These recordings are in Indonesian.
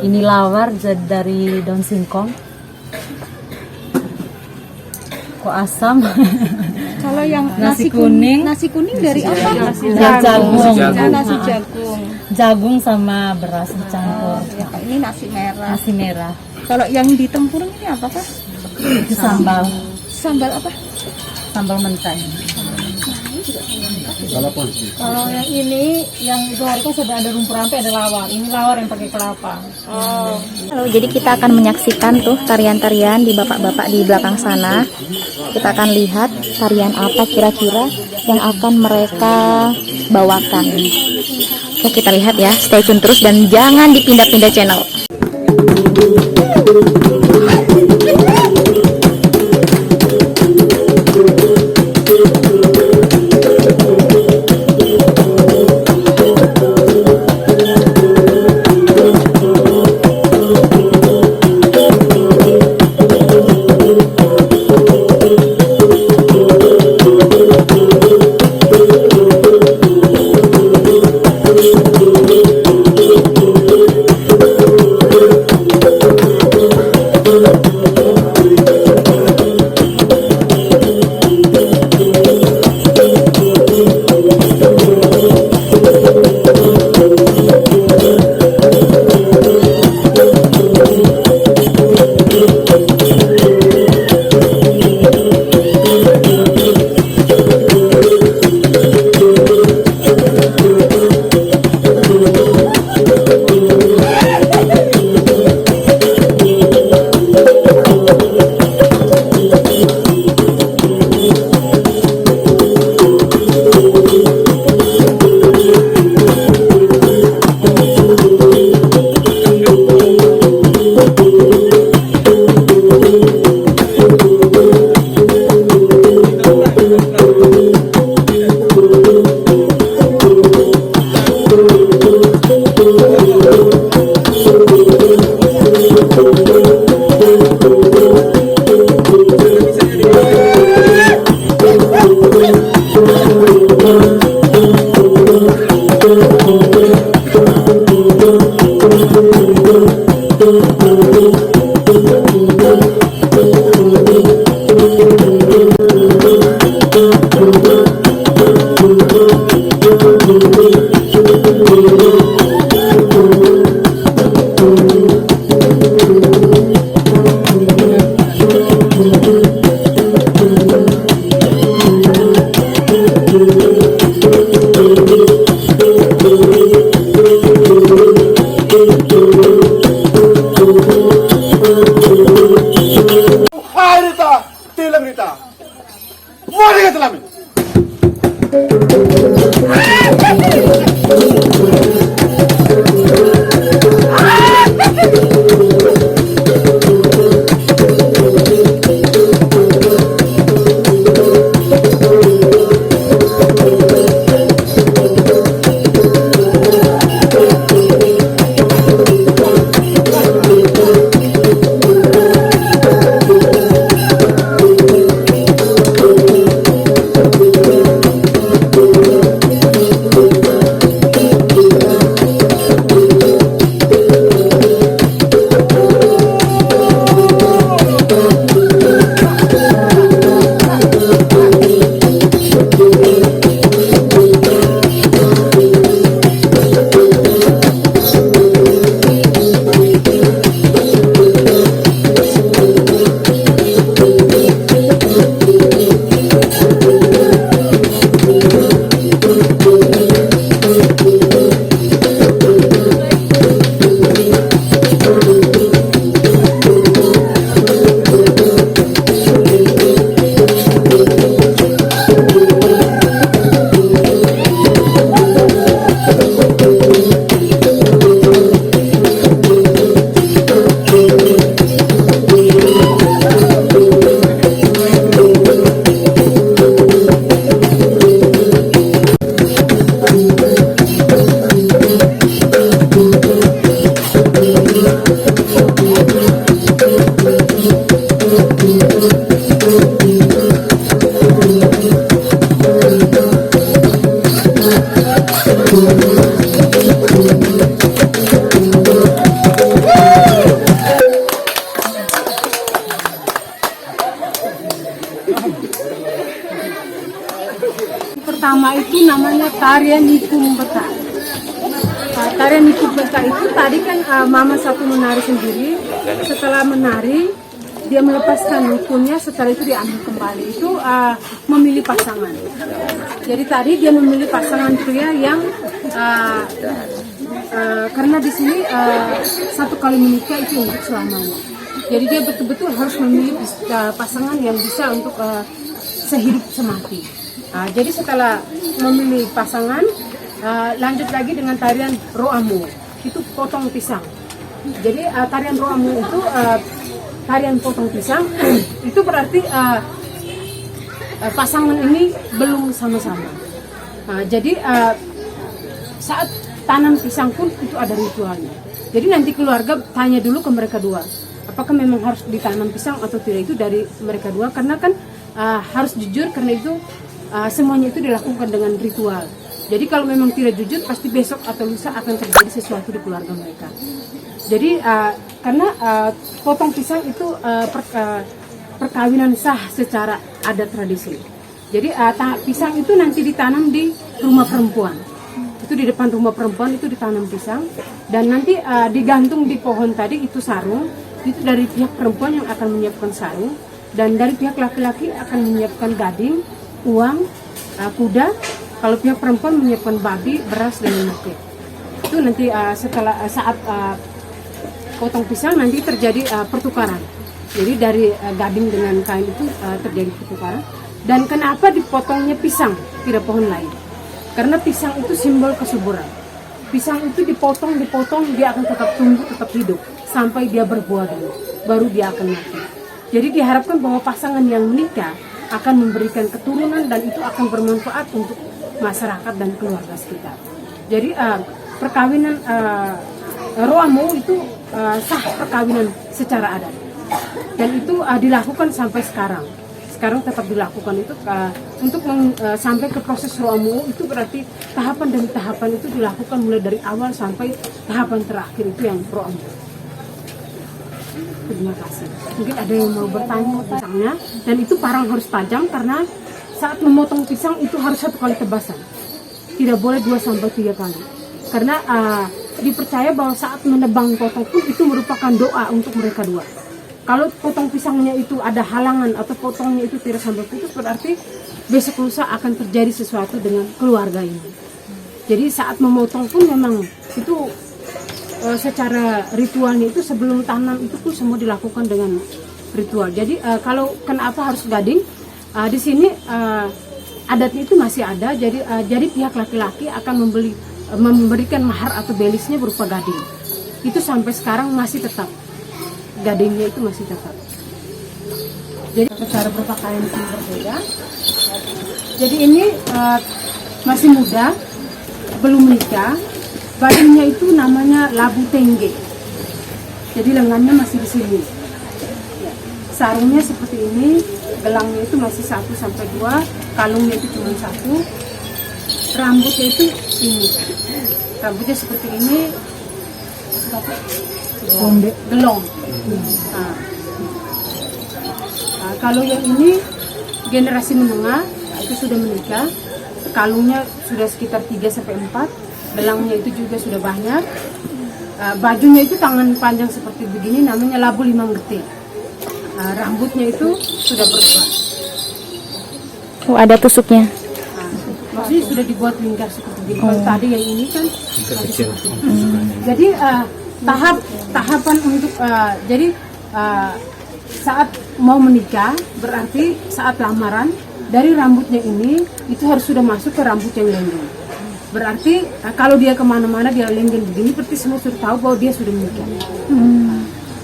Ini lawar dari daun singkong. Kok asam? Kalau yang Nasi kuning. nasi kuning dari apa? Jagung. Nasi jagung. Jagung sama beras dicampur. Ya, ini nasi merah. Nasi merah. Kalau yang di tempurung ini apa kah? Itu sambal. Sambal apa? Sambal mentai. Kalau yang ini, yang itu harga sudah ada rumput rampe, ada lawar. Ini lawar yang pakai kelapa. Oh. Jadi kita akan menyaksikan tuh tarian-tarian di bapak-bapak di belakang sana. Kita akan lihat tarian apa kira-kira yang akan mereka bawakan. Oke, kita lihat ya. Stay tune terus dan jangan dipindah-pindah channel. ikut beta. Tarian ikut beta itu tadi kan mama satu menari sendiri. Setelah menari, dia melepaskan hukumnya, setelah itu diambil kembali. Itu memilih pasangan. Jadi tadi dia memilih pasangan pria yang karena di sini satu kali menikah itu untuk selamanya. Jadi dia betul-betul harus memilih pasangan yang bisa untuk sehidup semati. Jadi setelah memilih pasangan, lanjut lagi dengan tarian roamu, itu potong pisang. Jadi tarian roamu itu tarian potong pisang, itu berarti pasangan ini belum sama-sama. Jadi saat tanam pisang pun itu ada ritualnya. Jadi nanti keluarga tanya dulu ke mereka dua, apakah memang harus ditanam pisang atau tidak, itu dari mereka dua. Karena kan harus jujur, karena itu semuanya itu dilakukan dengan ritual. Jadi kalau memang tidak jujur, pasti besok atau lusa akan terjadi sesuatu di keluarga mereka. Jadi karena potong pisang itu perkawinan sah secara adat tradisi. Jadi pisang itu nanti ditanam di rumah perempuan. Itu di depan rumah perempuan itu ditanam pisang, dan nanti digantung di pohon tadi itu sarung. Itu dari pihak perempuan yang akan menyiapkan sarung, dan dari pihak laki-laki akan menyiapkan gading, uang, kuda. Kalau pihak perempuan menyiapkan babi, beras, dan minyak. Itu nanti setelah saat potong pisang nanti terjadi pertukaran. Jadi dari gading dengan kain itu terjadi pertukaran. Dan kenapa dipotongnya pisang, tidak pohon lain? Karena pisang itu simbol kesuburan. Pisang itu dipotong, dia akan tetap tumbuh, tetap hidup sampai dia berbuah dulu, baru dia akan mati. Jadi diharapkan bahwa pasangan yang menikah akan memberikan keturunan, dan itu akan bermanfaat untuk masyarakat dan keluarga sekitar. Jadi perkawinan roamu itu sah perkawinan secara adat, dan itu dilakukan sampai sekarang. Sekarang tetap dilakukan itu untuk sampai ke proses roamu, itu berarti tahapan demi tahapan itu dilakukan mulai dari awal sampai tahapan terakhir itu yang roamu. Terima kasih. Mungkin ada yang mau bertanya pisangnya, dan itu parang harus tajam karena saat memotong pisang itu harus 1 kali tebasan, tidak boleh 2-3 kali. Karena dipercaya bahwa saat menebang potong pun itu merupakan doa untuk mereka dua. Kalau potong pisangnya itu ada halangan atau potongnya itu tidak sampai putus, berarti besok lusa akan terjadi sesuatu dengan keluarga ini. Jadi saat memotong pun memang itu secara ritualnya itu sebelum tanam itu pun semua dilakukan dengan ritual. Jadi kalau kenapa harus gading? Di sini adatnya itu masih ada. Jadi pihak laki-laki akan memberikan mahar atau belisnya berupa gading. Itu sampai sekarang masih tetap. Gadingnya itu masih tetap. Jadi cara berpakaian itu berbeda. Jadi ini masih muda, belum menikah. Bajunya itu namanya labu tengge. Jadi lengannya masih di sini. Sarungnya seperti ini, gelangnya itu masih 1-2, kalungnya itu cuma 1. Rambutnya itu ini. Rambutnya seperti ini. Gelong. Kalau yang ini generasi menengah, itu sudah menikah, kalungnya sudah sekitar 3-4, gelangnya itu juga sudah banyak, bajunya itu tangan panjang seperti begini, namanya labu 5 ngerti. Rambutnya itu sudah berbuah. Oh, ada tusuknya. Maksudnya sudah dibuat lingkar seperti ini. Kalau tadi yang ini kan kecil. Jadi tahapan untuk jadi saat mau menikah berarti saat lamaran, dari rambutnya ini itu harus sudah masuk ke rambut yang lenggeng. Berarti kalau dia kemana-mana dia lenggeng begini, berarti semua sudah tahu bahwa dia sudah menikah.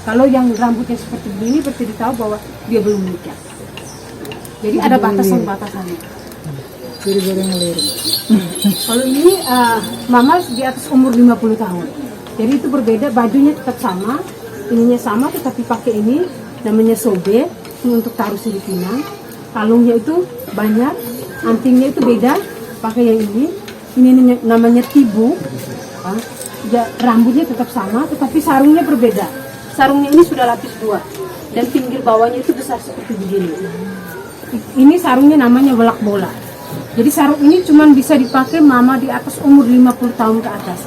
Kalau yang rambutnya seperti begini, berarti ditahu bahwa dia belum menikah. Jadi ada batasan-batasannya. Kalau ini mama di atas umur 50 tahun. Jadi itu berbeda, bajunya tetap sama, ininya sama, tetapi pakai ini namanya sobe, ini untuk taruh pinang. Kalungnya itu banyak, antingnya itu beda, pakai yang ini. Ini namanya tibu. Rambutnya tetap sama, tetapi sarungnya berbeda. Sarungnya ini sudah lapis 2, dan pinggir bawahnya itu besar seperti begini. Ini sarungnya namanya welak bola. Jadi sarung ini cuma bisa dipakai mama di atas umur 50 tahun ke atas.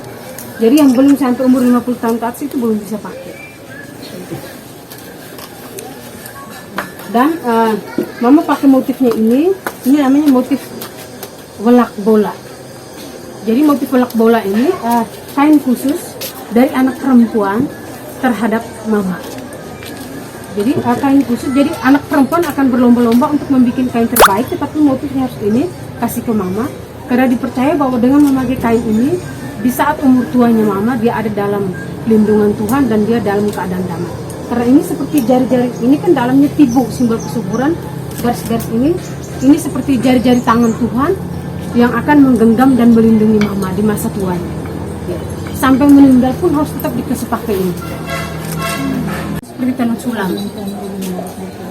Jadi yang belum sampai umur 50 tahun ke atas itu belum bisa pakai. Dan mama pakai motifnya ini namanya motif welak bola. Jadi motif welak bola ini kain khusus dari anak perempuan terhadap mama. Jadi kain khusus, jadi anak perempuan akan berlomba-lomba untuk membuat kain terbaik, tetapi motifnya harus ini kasih ke mama, karena dipercaya bahwa dengan memakai kain ini, di saat umur tuanya mama, dia ada dalam lindungan Tuhan dan dia dalam keadaan damai. Karena ini seperti jari-jari, ini kan dalamnya tibu, simbol kesuburan, garis-garis ini seperti jari-jari tangan Tuhan yang akan menggenggam dan melindungi mama di masa tuanya. Ya. Sampai meninggal pun harus tetap dikasih pakai ini. Seperti tenun sulam.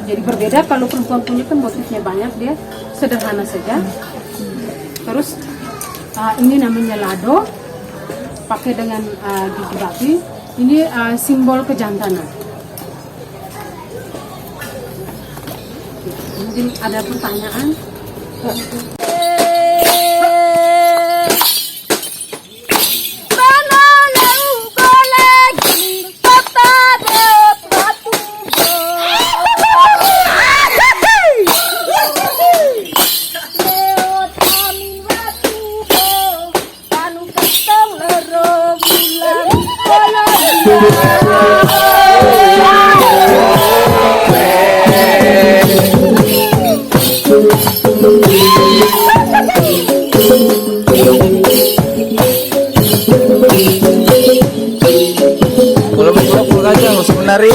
Jadi berbeda kalau perempuan punya kan motifnya banyak, dia sederhana saja. Terus ini namanya lado, pakai dengan gigi babi. Ini simbol kejantanan. Mungkin ada pertanyaan? Kalau berpura-pura aja nggak usah menari.